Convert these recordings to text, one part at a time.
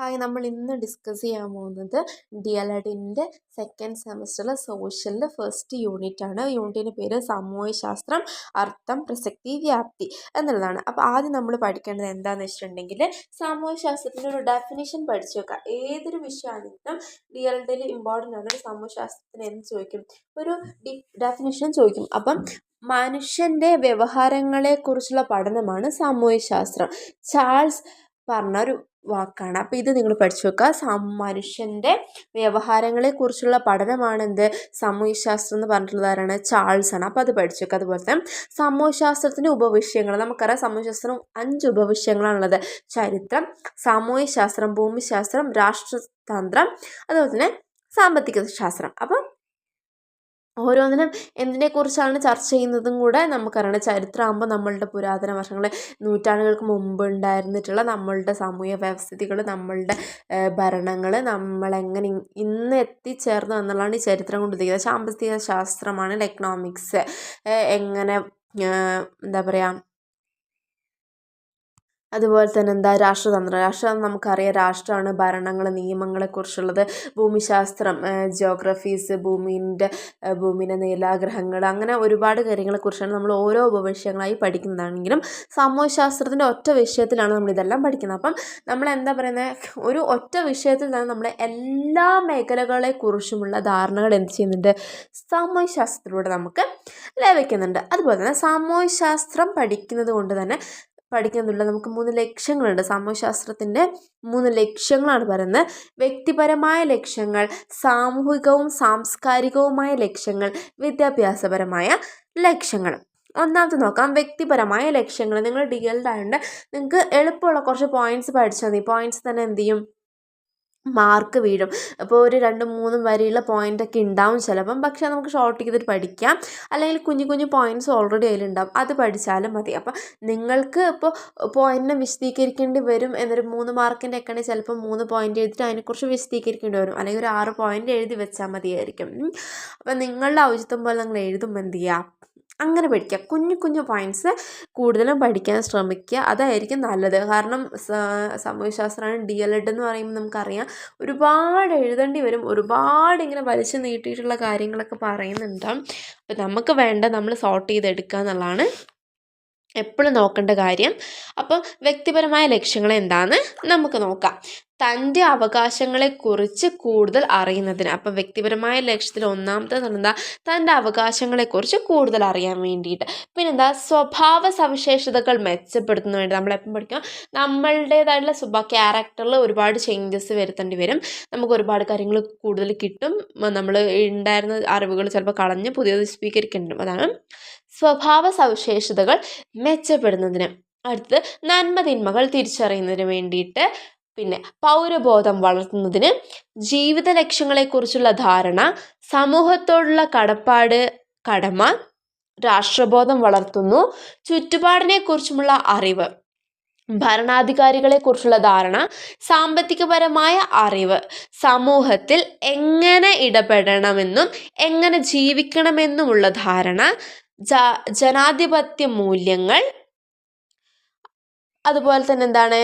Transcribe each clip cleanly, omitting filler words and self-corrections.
Hi, നമ്മൾ ഇന്ന് discuss ചെയ്യാൻ പോകുന്നത് DLEDൻ്റെ സെക്കൻഡ് സെമസ്റ്ററിലെ സോഷ്യലിൻ്റെ ഫസ്റ്റ് യൂണിറ്റ് ആണ്. യൂണിറ്റിൻ്റെ പേര് സാമൂഹ്യശാസ്ത്രം, അർത്ഥം, പ്രസക്തി, വ്യാപ്തി എന്നുള്ളതാണ്. അപ്പോൾ ആദ്യം നമ്മൾ പഠിക്കേണ്ടത് എന്താണെന്ന് വെച്ചിട്ടുണ്ടെങ്കിൽ സാമൂഹ്യശാസ്ത്രത്തിൻ്റെ ഒരു ഡെഫിനിഷൻ പഠിച്ചു വെക്കുക. ഏതൊരു വിഷയമാണെങ്കിലും DLEDയിൽ ഇമ്പോർട്ടൻ്റ് ആണ്. ഒരു സാമൂഹ്യശാസ്ത്രത്തിന് എന്ത് ചോദിക്കും? ഒരു ഡെഫിനിഷൻ ചോദിക്കും. അപ്പം മനുഷ്യൻ്റെ വ്യവഹാരങ്ങളെക്കുറിച്ചുള്ള പഠനമാണ് സാമൂഹ്യശാസ്ത്രം. ചാൾസ് പറഞ്ഞൊരു വാക്കാണ്. അപ്പോൾ ഇത് നിങ്ങൾ പഠിച്ചു വെക്കുക. മനുഷ്യൻ്റെ വ്യവഹാരങ്ങളെക്കുറിച്ചുള്ള പഠനമാണ് എന്ത് സാമൂഹ്യശാസ്ത്രം എന്ന് പറഞ്ഞിട്ടുള്ളത് ആരാണ്? ചാൾസ് ആണ്. അപ്പോൾ അത് പഠിച്ചു വെക്കുക. അതുപോലെ തന്നെ സാമൂഹ്യശാസ്ത്രത്തിൻ്റെ ഉപവിഷയങ്ങൾ നമുക്കറിയാം. സാമൂഹ്യശാസ്ത്രം 5 ഉപവിഷയങ്ങളാണുള്ളത്. ചരിത്രം, സാമൂഹ്യശാസ്ത്രം, ഭൂമിശാസ്ത്രം, രാഷ്ട്രതന്ത്രം, അതുപോലെ തന്നെ സാമ്പത്തിക ശാസ്ത്രം. അപ്പം ഓരോന്നിനും എന്തിനെക്കുറിച്ചാണ് ചർച്ച ചെയ്യുന്നതും കൂടെ നമുക്കറിയണം. ചരിത്രമാകുമ്പോൾ നമ്മളുടെ പുരാതന വർഷങ്ങൾ, നൂറ്റാണ്ടുകൾക്ക് മുമ്പ് ഉണ്ടായിരുന്നിട്ടുള്ള നമ്മളുടെ സാമൂഹ്യ വ്യവസ്ഥിതികൾ, നമ്മളുടെ ഭരണങ്ങൾ, നമ്മളെങ്ങനെ ഇന്ന് എത്തിച്ചേർന്നു എന്നുള്ളതാണ് ഈ ചരിത്രം കൊണ്ട് ഉദ്ദേശിക്കുന്നത്. സാമ്പത്തിക ശാസ്ത്രമാണ് എക്കണോമിക്സ്. എങ്ങനെ എന്താ പറയുക, അതുപോലെ തന്നെ രാഷ്ട്രതന്ത്രം നമുക്കറിയാം. രാഷ്ട്രമാണ് ഭരണങ്ങൾ, നിയമങ്ങളെക്കുറിച്ചുള്ളത്. ഭൂമിശാസ്ത്രം, ജിയോഗ്രഫീസ്, ഭൂമിൻ്റെ നീലാഗ്രഹങ്ങൾ, അങ്ങനെ ഒരുപാട് കാര്യങ്ങളെക്കുറിച്ചാണ് നമ്മൾ ഓരോ ഉപവിഷയങ്ങളായി പഠിക്കുന്നതാണെങ്കിലും സാമൂഹ്യശാസ്ത്രത്തിൻ്റെ ഒറ്റ വിഷയത്തിലാണ് നമ്മളിതെല്ലാം പഠിക്കുന്നത്. അപ്പം നമ്മൾ എന്താ പറയുന്നത്, ഒരു ഒറ്റ വിഷയത്തിൽ തന്നെ നമ്മളെ എല്ലാ മേഖലകളെക്കുറിച്ചുമുള്ള ധാരണകൾ എന്ത് ചെയ്യുന്നുണ്ട്? സാമൂഹ്യശാസ്ത്രത്തിലൂടെ നമുക്ക് ലഭിക്കുന്നുണ്ട്. അതുപോലെ തന്നെ സാമൂഹ്യശാസ്ത്രം പഠിക്കുന്നത് കൊണ്ട് തന്നെ നമുക്ക് 3 ലക്ഷ്യങ്ങളുണ്ട്. സാമൂഹ്യശാസ്ത്രത്തിൻ്റെ 3 ലക്ഷ്യങ്ങളാണ് പറയുന്നത്. വ്യക്തിപരമായ ലക്ഷ്യങ്ങൾ, സാമൂഹികവും സാംസ്കാരികവുമായ ലക്ഷ്യങ്ങൾ, വിദ്യാഭ്യാസപരമായ ലക്ഷ്യങ്ങൾ. ഒന്നാമത്തെ നോക്കാം, വ്യക്തിപരമായ ലക്ഷ്യങ്ങൾ. നിങ്ങൾ DLED ആയതുകൊണ്ട് നിങ്ങൾക്ക് എളുപ്പമുള്ള കുറച്ച് പോയിന്റ്സ് പഠിച്ചാൽ മതി. പോയിന്റ്സ് തന്നെ എന്ത് ചെയ്യും? മാർക്ക് വീഴും. അപ്പോൾ ഒരു 2-3 വരെയുള്ള പോയിൻ്റൊക്കെ ഉണ്ടാവും ചിലപ്പം. പക്ഷേ നമുക്ക് ഷോർട്ട് ചെയ്തിട്ട് പഠിക്കാം. അല്ലെങ്കിൽ കുഞ്ഞു കുഞ്ഞു പോയിൻറ്റ്സ് ഓൾറെഡി അതിലുണ്ടാവും, അത് പഠിച്ചാലും മതി. അപ്പം നിങ്ങൾക്ക് ഇപ്പോൾ പോയിൻറ്റിനെ വിശദീകരിക്കേണ്ടി വരും എന്നൊരു 3 മാർക്കിൻ്റെ ഒക്കെ ആണെങ്കിൽ ചിലപ്പോൾ 3 പോയിൻ്റ് എഴുതിയിട്ട് അതിനെക്കുറിച്ച് വിശദീകരിക്കേണ്ടി വരും. അല്ലെങ്കിൽ ഒരു 6 പോയിൻ്റ് എഴുതി വെച്ചാൽ മതിയായിരിക്കും. അപ്പം നിങ്ങളുടെ ഔചിത്യം പോലെ നിങ്ങൾ എഴുതുമ്പോൾ എന്ത് ചെയ്യുക? അങ്ങനെ പഠിക്കുക. കുഞ്ഞു കുഞ്ഞു പോയിൻറ്റ്സ് കൂടുതലും പഠിക്കാൻ ശ്രമിക്കുക. അതായിരിക്കും നല്ലത്. കാരണം സാമൂഹ്യശാസ്ത്രമാണ് DLED എന്ന് പറയുമ്പോൾ നമുക്കറിയാം ഒരുപാട് എഴുതേണ്ടി വരും. ഒരുപാട് ഇങ്ങനെ വലിച്ചു നീട്ടിയിട്ടുള്ള കാര്യങ്ങളൊക്കെ പറയുന്നുണ്ടാവും. അപ്പം നമുക്ക് വേണ്ട നമ്മൾ സോർട്ട് ചെയ്തെടുക്കുക എന്നുള്ളതാണ് എപ്പോഴും നോക്കേണ്ട കാര്യം. അപ്പം വ്യക്തിപരമായ ലക്ഷ്യങ്ങൾ എന്താണെന്ന് നമുക്ക് നോക്കാം. തൻ്റെ അവകാശങ്ങളെക്കുറിച്ച് കൂടുതൽ അറിയുന്നതിന്. അപ്പം വ്യക്തിപരമായ ലക്ഷ്യത്തിൽ ഒന്നാമത്തേത് എന്താ? തൻ്റെ അവകാശങ്ങളെക്കുറിച്ച് കൂടുതൽ അറിയാൻ വേണ്ടിയിട്ട്. പിന്നെന്താ? സ്വഭാവ സവിശേഷതകൾ മെച്ചപ്പെടുത്തുന്നതിന് വേണ്ടി നമ്മളെപ്പം പഠിക്കാം, നമ്മളുടേതായിട്ടുള്ള ക്യാരക്ടറിൽ ഒരുപാട് ചേഞ്ചസ് വരുത്തേണ്ടി വരും. നമുക്ക് ഒരുപാട് കാര്യങ്ങൾ കൂടുതൽ കിട്ടും. നമ്മൾ ഉണ്ടായിരുന്ന അറിവുകൾ ചിലപ്പോൾ കളഞ്ഞ് പുതിയത് സ്വീകരിക്കേണ്ടി വരും. അതാണ് സ്വഭാവ സവിശേഷതകൾ മെച്ചപ്പെടുന്നതിന്. അടുത്തത് നന്മ തിന്മകൾ തിരിച്ചറിയുന്നതിന് വേണ്ടിയിട്ട്. പിന്നെ പൗരബോധം വളർത്തുന്നതിന്, ജീവിത ലക്ഷ്യങ്ങളെക്കുറിച്ചുള്ള ധാരണ, സമൂഹത്തോടുള്ള കടമ, രാഷ്ട്രബോധം വളർത്തുന്നു, ചുറ്റുപാടിനെക്കുറിച്ചുമുള്ള അറിവ്, ഭരണാധികാരികളെക്കുറിച്ചുള്ള ധാരണ, സാമ്പത്തികപരമായ അറിവ്, സമൂഹത്തിൽ എങ്ങനെ ഇടപെടണമെന്നും എങ്ങനെ ജീവിക്കണമെന്നുമുള്ള ധാരണ, ജനാധിപത്യ മൂല്യങ്ങൾ, അതുപോലെ തന്നെ എന്താണ്,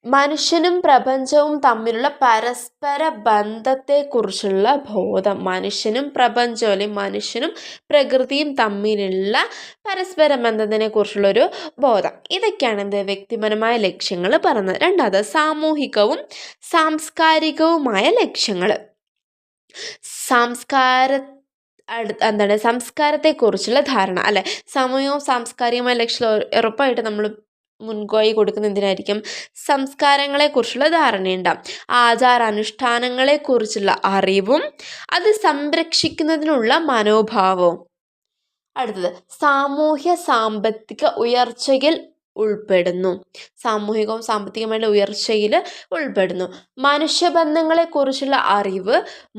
മനുഷ്യനും പ്രപഞ്ചവും തമ്മിലുള്ള പരസ്പര ബന്ധത്തെക്കുറിച്ചുള്ള ബോധം. മനുഷ്യനും പ്രപഞ്ചവും അല്ലെങ്കിൽ മനുഷ്യനും പ്രകൃതിയും തമ്മിലുള്ള പരസ്പര ബന്ധത്തിനെക്കുറിച്ചുള്ളൊരു ബോധം. ഇതൊക്കെയാണ് എന്ത് വ്യക്തിപരമായ ലക്ഷ്യങ്ങൾ പറയുന്നത്. രണ്ടാമത് സാമൂഹികവും സാംസ്കാരികവുമായ ലക്ഷ്യങ്ങൾ. സംസ്കാരത്തെക്കുറിച്ചുള്ള ധാരണ, അല്ലെ? സാമൂഹികവും സാംസ്കാരികമായ ലക്ഷ്യം ഉറപ്പായിട്ട് നമ്മൾ മുൻകൈ കൊടുക്കുന്ന എന്തിനായിരിക്കും? സംസ്കാരങ്ങളെക്കുറിച്ചുള്ള ധാരണയുണ്ടാവും. ആചാരാനുഷ്ഠാനങ്ങളെക്കുറിച്ചുള്ള അറിവും അത് സംരക്ഷിക്കുന്നതിനുള്ള മനോഭാവവും. അടുത്തത് സാമൂഹ്യ സാമ്പത്തിക ഉയർച്ചയിൽ ഉൾപ്പെടുന്നു. സാമൂഹികവും സാമ്പത്തികമായ ഉയർച്ചയിൽ ഉൾപ്പെടുന്നു. മനുഷ്യബന്ധങ്ങളെക്കുറിച്ചുള്ള അറിവ്,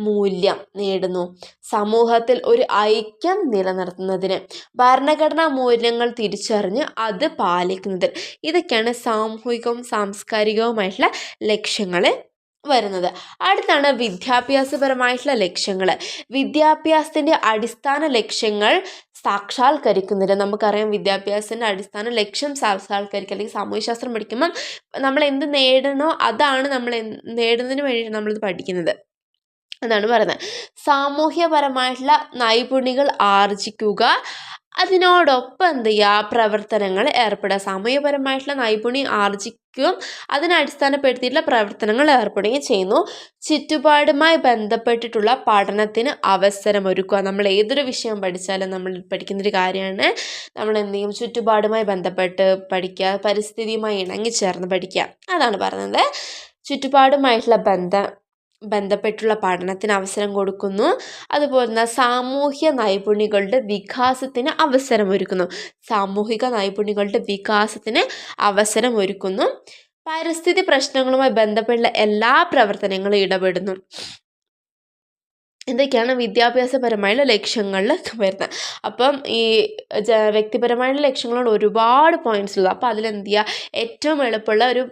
മൂല്യം നേടുന്നു. സമൂഹത്തിൽ ഒരു ഐക്യം നിലനിർത്തുന്നതിന്, ഭരണഘടനാ മൂല്യങ്ങൾ തിരിച്ചറിഞ്ഞ് അത് പാലിക്കുന്നതിന്. ഇതൊക്കെയാണ് സാമൂഹികവും സാംസ്കാരികവുമായിട്ടുള്ള ലക്ഷ്യങ്ങൾ വരുന്നത്. അടുത്താണ് വിദ്യാഭ്യാസപരമായിട്ടുള്ള ലക്ഷ്യങ്ങൾ. വിദ്യാഭ്യാസത്തിൻ്റെ അടിസ്ഥാന ലക്ഷ്യങ്ങൾ സാക്ഷാത്കരിക്കുന്നതിന് നമുക്കറിയാം വിദ്യാഭ്യാസത്തിൻ്റെ അടിസ്ഥാന ലക്ഷ്യം സാക്ഷാത്കരിക്കുക, അല്ലെങ്കിൽ സാമൂഹ്യശാസ്ത്രം പഠിക്കുമ്പം നമ്മൾ എന്ത് നേടണോ അതാണ് നമ്മൾ നേടുന്നതിന് വേണ്ടിയിട്ട് നമ്മളിത് പഠിക്കുന്നത് എന്നാണ് പറയുന്നത്. സാമൂഹ്യപരമായിട്ടുള്ള നൈപുണ്യങ്ങൾ ആർജിക്കുക, അതിനോടൊപ്പം എന്ത് ചെയ്യുക, പ്രവർത്തനങ്ങൾ ഏർപ്പെടുക. സാമൂഹ്യപരമായിട്ടുള്ള നൈപുണ്യം ആർജിക്കുകയും അതിനടിസ്ഥാനപ്പെടുത്തിയിട്ടുള്ള പ്രവർത്തനങ്ങൾ ഏർപ്പെടുകയും ചെയ്യുന്നു. ചുറ്റുപാടുമായി ബന്ധപ്പെട്ടിട്ടുള്ള പഠനത്തിന് അവസരമൊരുക്കുക. നമ്മൾ ഏതൊരു വിഷയം പഠിച്ചാലും നമ്മൾ പഠിക്കുന്നൊരു കാര്യമാണ്, നമ്മൾ എന്ത് ചെയ്യും, ചുറ്റുപാടുമായി ബന്ധപ്പെട്ട് പഠിക്കുക, പരിസ്ഥിതിയുമായി ഇണങ്ങിച്ചേർന്ന് പഠിക്കുക. അതാണ് പറയുന്നത്. ചുറ്റുപാടുമായിട്ടുള്ള ബന്ധപ്പെട്ടുള്ള പഠനത്തിന് അവസരം കൊടുക്കുന്നു. അതുപോലെ തന്നെ സാമൂഹ്യ നൈപുണ്യങ്ങളുടെ വികാസത്തിന് അവസരമൊരുക്കുന്നു. സാമൂഹിക നൈപുണ്യങ്ങളുടെ വികാസത്തിന് അവസരമൊരുക്കുന്നു. പരിസ്ഥിതി പ്രശ്നങ്ങളുമായി ബന്ധപ്പെട്ടുള്ള എല്ലാ പ്രവർത്തനങ്ങളും ഇടപെടുന്നു. ഇതൊക്കെയാണ് വിദ്യാഭ്യാസപരമായുള്ള ലക്ഷ്യങ്ങളിൽ വരുന്നത്. അപ്പം ഈ വ്യക്തിപരമായുള്ള ലക്ഷ്യങ്ങളോട് ഒരുപാട് പോയിന്റ്സ് ഉള്ളത്. അപ്പോൾ അതിലെന്ത് ചെയ്യുക, ഏറ്റവും എളുപ്പമുള്ള ഒരു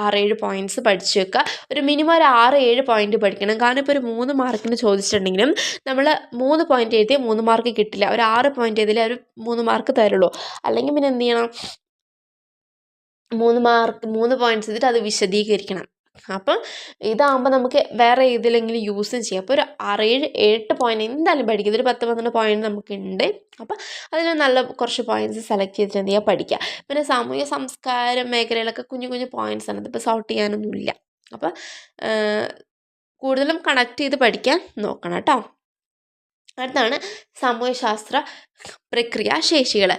6-7 പോയിന്റ്സ് പഠിച്ചു വെക്കുക. ഒരു മിനിമം ഒരു 6-7 പോയിന്റ് പഠിക്കണം. കാരണം ഇപ്പോൾ ഒരു 3 മാർക്കിന് ചോദിച്ചിട്ടുണ്ടെങ്കിലും നമ്മൾ 3 പോയിന്റ് എഴുതിയാൽ 3 മാർക്ക് കിട്ടില്ല. ഒരു 6 പോയിന്റ് എഴുതിയാലേ ഒരു 3 മാർക്ക് തരുള്ളൂ. അല്ലെങ്കിൽ പിന്നെ എന്ത് ചെയ്യണം, 3 പോയിന്റ്സ് എഴുതിയിട്ട് അത് വിശദീകരിക്കണം. അപ്പം ഇതാകുമ്പോൾ നമുക്ക് വേറെ ഏതിലെങ്കിലും യൂസും ചെയ്യാം. അപ്പോൾ ഒരു 6-7-8 പോയിന്റ് എന്തായാലും പഠിക്കുക. ഇതൊരു 10-12 പോയിന്റ് നമുക്കുണ്ട്. അപ്പം അതിൽ നല്ല കുറച്ച് പോയിന്റ്സ് സെലക്ട് ചെയ്തിട്ട് എന്ത് ചെയ്യുക, പഠിക്കുക. പിന്നെ സാമൂഹ്യ സംസ്കാര മേഖലയിലൊക്കെ കുഞ്ഞു കുഞ്ഞു പോയിന്റ്സ് ആണ്, ഇതിപ്പോൾ സോർട്ട് ചെയ്യാനൊന്നുമില്ല. അപ്പം കൂടുതലും കണക്ട് ചെയ്ത് പഠിക്കാൻ നോക്കണം കേട്ടോ. അടുത്താണ് സാമൂഹ്യശാസ്ത്ര പ്രക്രിയാശേഷികൾ.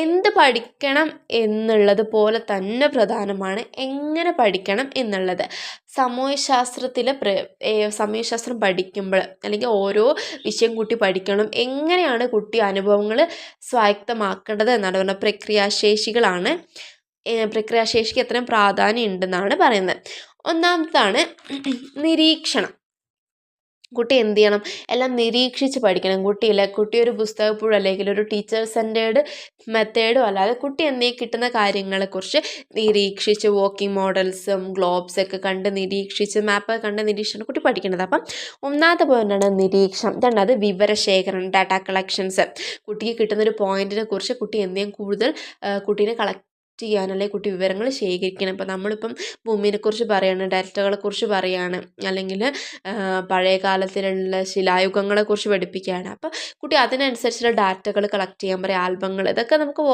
എന്ത് പഠിക്കണം എന്നുള്ളത് പോലെ തന്നെ പ്രധാനമാണ് എങ്ങനെ പഠിക്കണം എന്നുള്ളത്. സാമൂഹ്യശാസ്ത്രം പഠിക്കുമ്പോൾ അല്ലെങ്കിൽ ഓരോ വിഷയം കുട്ടി പഠിക്കണം, എങ്ങനെയാണ് കുട്ടി അനുഭവങ്ങൾ സ്വായത്തമാക്കേണ്ടത് എന്നാണ് പറയുന്നത്. പ്രക്രിയാശേഷികളാണ്. പ്രക്രിയാശേഷിക്ക് എത്രയും പ്രാധാന്യം ഉണ്ടെന്നാണ് പറയുന്നത്. ഒന്നാമതാണ് നിരീക്ഷണം. കുട്ടി എന്ത് ചെയ്യണം, എല്ലാം നിരീക്ഷിച്ച് പഠിക്കണം. കുട്ടി ഒരു പുസ്തകപ്പുഴ അല്ലെങ്കിൽ ഒരു ടീച്ചർ സെൻറ്റേർഡ് മെത്തേഡോ അല്ലാതെ കുട്ടി കിട്ടുന്ന കാര്യങ്ങളെക്കുറിച്ച് നിരീക്ഷിച്ച് വാക്കിംഗ് മോഡൽസും ഗ്ലോബ്സൊക്കെ കണ്ട് നിരീക്ഷിച്ച് മാപ്പൊക്കെ കണ്ട് നിരീക്ഷിച്ചാണ് കുട്ടി പഠിക്കുന്നത്. അപ്പം ഒന്നാമത്തെ പോയിൻ്റാണ് നിരീക്ഷണം. രണ്ടാമത് വിവരശേഖരണം, ഡാറ്റ കളക്ഷൻസ്. കുട്ടിക്ക് കിട്ടുന്നൊരു പോയിന്റിനെ കുറിച്ച് കുട്ടി കൂടുതൽ കുട്ടീനെ ചെയ്യാൻ, അല്ലെങ്കിൽ കുട്ടി വിവരങ്ങൾ ശേഖരിക്കണം. ഇപ്പോൾ നമ്മളിപ്പം ഭൂമിയെക്കുറിച്ച് പറയുകയാണ്, ഡാറ്റകളെക്കുറിച്ച് പറയുകയാണ്, അല്ലെങ്കിൽ പഴയ കാലത്തിലുള്ള ശിലായുഗങ്ങളെക്കുറിച്ച് പഠിപ്പിക്കുകയാണ്. അപ്പോൾ കുട്ടി അതിനനുസരിച്ചുള്ള ഡാറ്റകൾ കളക്ട് ചെയ്യാൻ പറയും. ആൽബങ്ങൾ, ഇതൊക്കെ നമുക്ക്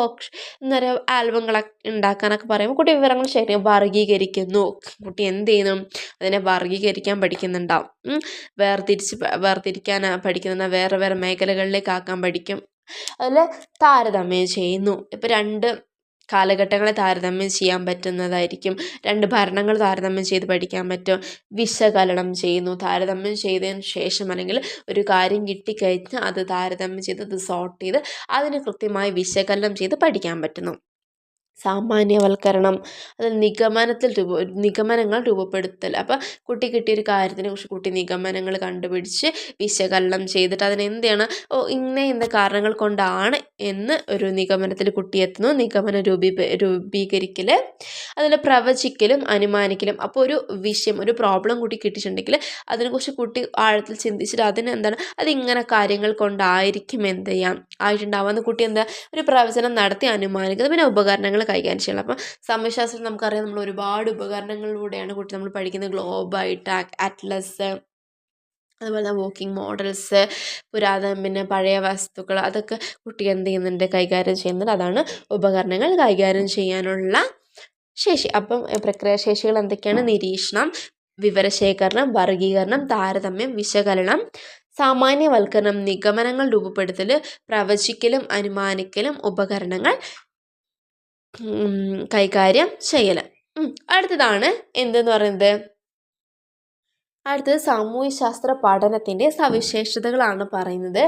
എന്താ പറയുക, ആൽബങ്ങൾ ഉണ്ടാക്കാനൊക്കെ പറയുമ്പോൾ കുട്ടി വിവരങ്ങൾ ശേഖരിക്കും. വർഗീകരിക്കുന്നു. കുട്ടി എന്ത് ചെയ്യുന്നു, അതിനെ വർഗീകരിക്കാൻ പഠിക്കുന്നുണ്ടാവും. വേർതിരിക്കാൻ പഠിക്കുന്ന, വേറെ വേറെ മേഖലകളിലേക്ക് ആക്കാൻ പഠിക്കും. അതിൽ താരതമ്യം ചെയ്യുന്നു. ഇപ്പോൾ 2 കാലഘട്ടങ്ങളെ താരതമ്യം ചെയ്യാൻ പറ്റുന്നതായിരിക്കും. 2 ഭരണങ്ങൾ താരതമ്യം ചെയ്ത് പഠിക്കാൻ പറ്റും. വിശകലനം ചെയ്യുന്നു. താരതമ്യം ചെയ്തതിന് ശേഷം അല്ലെങ്കിൽ ഒരു കാര്യം കിട്ടിക്കഴിഞ്ഞാൽ അത് താരതമ്യം ചെയ്ത് അത് സോർട്ട് ചെയ്ത് അതിന് കൃത്യമായി വിശകലനം ചെയ്ത് പഠിക്കാൻ പറ്റുന്നു. സാമാന്യവൽക്കരണം, അത് നിഗമനങ്ങൾ രൂപപ്പെടുത്തൽ. അപ്പോൾ കുട്ടി കിട്ടിയൊരു കാര്യത്തിനെ കുറിച്ച് കുട്ടി നിഗമനങ്ങൾ കണ്ടുപിടിച്ച് വിശകലനം ചെയ്തിട്ട് അതിനെന്ത് ചെയ്യണം, ഇന്ന കാരണങ്ങൾ കൊണ്ടാണ് എന്ന് ഒരു നിഗമനത്തിൽ കുട്ടി എത്തുന്നു. നിഗമനം രൂപീകരിക്കൽ, അതിൽ പ്രവചിക്കലും അനുമാനിക്കലും. അപ്പോൾ ഒരു വിഷയം, ഒരു പ്രോബ്ലം കുട്ടി കിട്ടിയിട്ടുണ്ടെങ്കിൽ അതിനെക്കുറിച്ച് കുട്ടി ആഴത്തിൽ ചിന്തിച്ചിട്ട് അതിങ്ങനെ കാര്യങ്ങൾ കൊണ്ടായിരിക്കും എന്ത് ചെയ്യാം ആയിട്ടുണ്ടാവുമെന്ന് കുട്ടി ഒരു പ്രവചനം നടത്തി അനുമാനിക്കുന്നത്. പിന്നെ ഉപകരണങ്ങൾ കൈകാര്യം ചെയ്യണം. അപ്പം സാമൂഹ്യശാസ്ത്രം നമുക്കറിയാം, നമ്മൾ ഒരുപാട് ഉപകരണങ്ങളിലൂടെയാണ് കുട്ടി നമ്മൾ പഠിക്കുന്നത്. ഗ്ലോബായിട്ട് അറ്റ്ലസ്, അതുപോലെ തന്നെ വാക്കിംഗ് മോഡൽസ്, പിന്നെ പഴയ വസ്തുക്കൾ, അതൊക്കെ കുട്ടി എന്ത് ചെയ്യുന്നുണ്ട്, കൈകാര്യം ചെയ്യുന്നുണ്ട്. അതാണ് ഉപകരണങ്ങൾ കൈകാര്യം ചെയ്യാനുള്ള ശേഷി. അപ്പം പ്രക്രിയാശേഷികൾ എന്തൊക്കെയാണ്? നിരീക്ഷണം, വിവരശേഖരണം, വർഗീകരണം, താരതമ്യം, വിശകലനം, സാമാന്യവൽക്കരണം, നിഗമനങ്ങൾ രൂപപ്പെടുത്തൽ, പ്രവചിക്കലും അനുമാനിക്കലും, ഉപകരണങ്ങൾ കൈകാര്യം ചെയ്യൽ. അടുത്തതാണ് എന്തെന്ന് പറയുന്നത്, അടുത്തത് സാമൂഹ്യശാസ്ത്ര പഠനത്തിൻ്റെ സവിശേഷതകളാണ് പറയുന്നത്.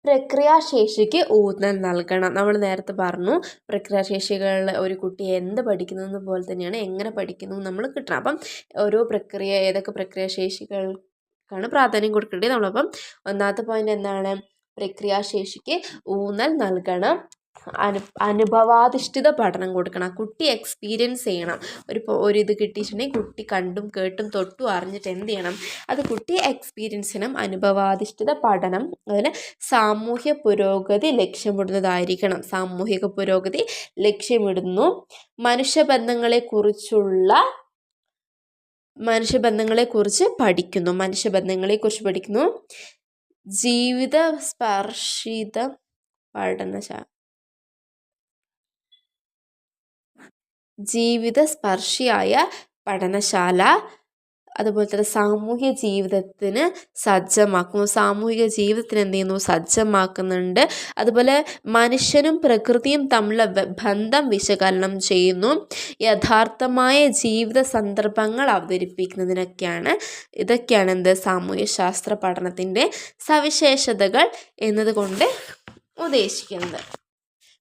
പ്രക്രിയാശേഷിക്ക് ഊന്നൽ നൽകണം. നമ്മൾ നേരത്തെ പറഞ്ഞു, പ്രക്രിയാശേഷികളിൽ ഒരു കുട്ടി എന്ത് പഠിക്കുന്നത് പോലെ തന്നെയാണ് എങ്ങനെ പഠിക്കുന്നു നമ്മൾ കിട്ടണം. അപ്പം ഓരോ ഏതൊക്കെ പ്രക്രിയാശേഷികൾക്കാണ് പ്രാധാന്യം കൊടുക്കേണ്ടത് നമ്മളപ്പം ഒന്നാമത്തെ പോയിന്റ് എന്താണ്, പ്രക്രിയാശേഷിക്ക് ഊന്നൽ നൽകണം. അനുഭവാധിഷ്ഠിത പഠനം കൊടുക്കണം. ആ കുട്ടി എക്സ്പീരിയൻസ് ചെയ്യണം. ഒരു ഇത് കിട്ടിയിട്ടുണ്ടെങ്കിൽ കുട്ടി കണ്ടും കേട്ടും തൊട്ടും അറിഞ്ഞിട്ട് എന്ത് ചെയ്യണം, അത് കുട്ടി എക്സ്പീരിയൻസ് ചെയ്യണം. അനുഭവാധിഷ്ഠിത പഠനം അതുപോലെ സാമൂഹ്യ പുരോഗതി ലക്ഷ്യമിടുന്നതായിരിക്കണം. സാമൂഹിക പുരോഗതി ലക്ഷ്യമിടുന്നു. മനുഷ്യബന്ധങ്ങളെക്കുറിച്ച് പഠിക്കുന്നു. ജീവിത സ്പർശിയായ പഠനശാല. അതുപോലെ തന്നെ സാമൂഹിക ജീവിതത്തിന് എന്ത് ചെയ്യുന്നു, സജ്ജമാക്കുന്നുണ്ട്. അതുപോലെ മനുഷ്യനും പ്രകൃതിയും തമ്മിലുള്ള ബന്ധം വിശകലനം ചെയ്യുന്നു. യഥാർത്ഥമായ ജീവിത സന്ദർഭങ്ങൾ ഇതൊക്കെയാണ് എന്ത് സാമൂഹ്യ ശാസ്ത്ര പഠനത്തിൻ്റെ സവിശേഷതകൾ എന്നതുകൊണ്ട് ഉദ്ദേശിക്കുന്നത്.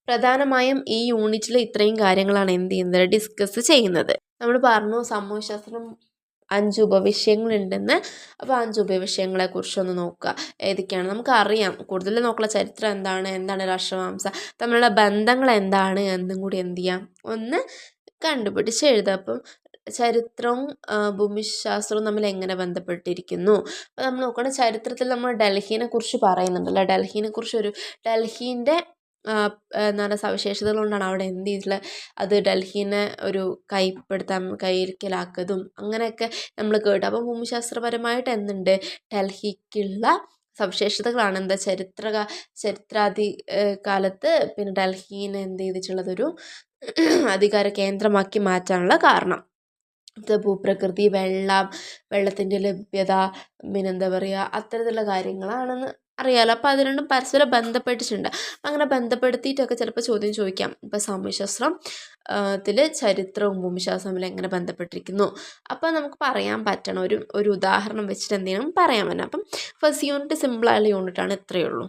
പ്രധാനമായും ഈ യൂണിറ്റിൽ ഇത്രയും കാര്യങ്ങളാണ് എന്ത് ചെയ്യുന്നത്, ഡിസ്കസ് ചെയ്യുന്നത്. നമ്മൾ പറഞ്ഞു സാമൂഹ്യശാസ്ത്രം 5 ഉപവിഷയങ്ങളുണ്ടെന്ന്. അപ്പോൾ 5 ഉപവിഷയങ്ങളെ കുറിച്ചൊന്ന് നോക്കുക. ഏതൊക്കെയാണ് നമുക്കറിയാം. കൂടുതൽ നോക്കുക ചരിത്രം എന്താണ് രാഷ്ട്രമാംസ തമ്മിലുള്ള ബന്ധങ്ങൾ എന്താണ് എന്നും കൂടി എന്ത് ചെയ്യാം, ഒന്ന് കണ്ടുപിടിച്ച് എഴുതുക. അപ്പം ചരിത്രവും ഭൂമിശാസ്ത്രവും തമ്മിൽ എങ്ങനെ ബന്ധപ്പെട്ടിരിക്കുന്നു. അപ്പോൾ നമ്മൾ നോക്കണം, ചരിത്രത്തിൽ നമ്മൾ ഡൽഹിനെ കുറിച്ച് പറയുന്നുണ്ടല്ലോ. ഡൽഹീൻ്റെ എന്താണ് സവിശേഷതകൾ കൊണ്ടാണ് അവിടെ എന്ത് ചെയ്തിട്ടുള്ളത്, അത് ഡൽഹീനെ ഒരു കൈക്കലാക്കതും അങ്ങനെയൊക്കെ നമ്മൾ കേട്ടു. അപ്പോൾ ഭൂമിശാസ്ത്രപരമായിട്ട് എന്തുണ്ട്, ഡൽഹിക്കുള്ള സവിശേഷതകളാണ് എന്താ ചരിത്രാദി കാലത്ത് പിന്നെ ഡൽഹീനെ എന്ത് ചെയ്തിട്ടുള്ളതൊരു അധികാര കേന്ദ്രമാക്കി മാറ്റാനുള്ള കാരണം. ഭൂപ്രകൃതി, വെള്ളത്തിൻ്റെ ലഭ്യത, പിന്നെന്താ പറയുക, അത്തരത്തിലുള്ള കാര്യങ്ങളാണെന്ന് അറിയാമല്ലോ. അപ്പോൾ അത് രണ്ടും പരസ്പരം ബന്ധപ്പെട്ടിട്ടുണ്ട്. അങ്ങനെ ബന്ധപ്പെടുത്തിയിട്ടൊക്കെ ചിലപ്പോൾ ചോദ്യം ചോദിക്കാം. ഇപ്പോൾ സാമൂഹ്യശാസ്ത്രം ചരിത്രവും ഭൂമിശാസ്ത്രവും തമ്മിൽ എങ്ങനെ ബന്ധപ്പെട്ടിരിക്കുന്നു. അപ്പോൾ നമുക്ക് പറയാൻ പറ്റണം, ഒരു ഉദാഹരണം വെച്ചിട്ട് എന്തെങ്കിലും പറയാൻ പറ്റണം. അപ്പം ഫസ്റ്റ് യൂണിറ്റ് സിമ്പിളായുള്ള യൂണിറ്റാണ്, ഇത്രയേ ഉള്ളൂ.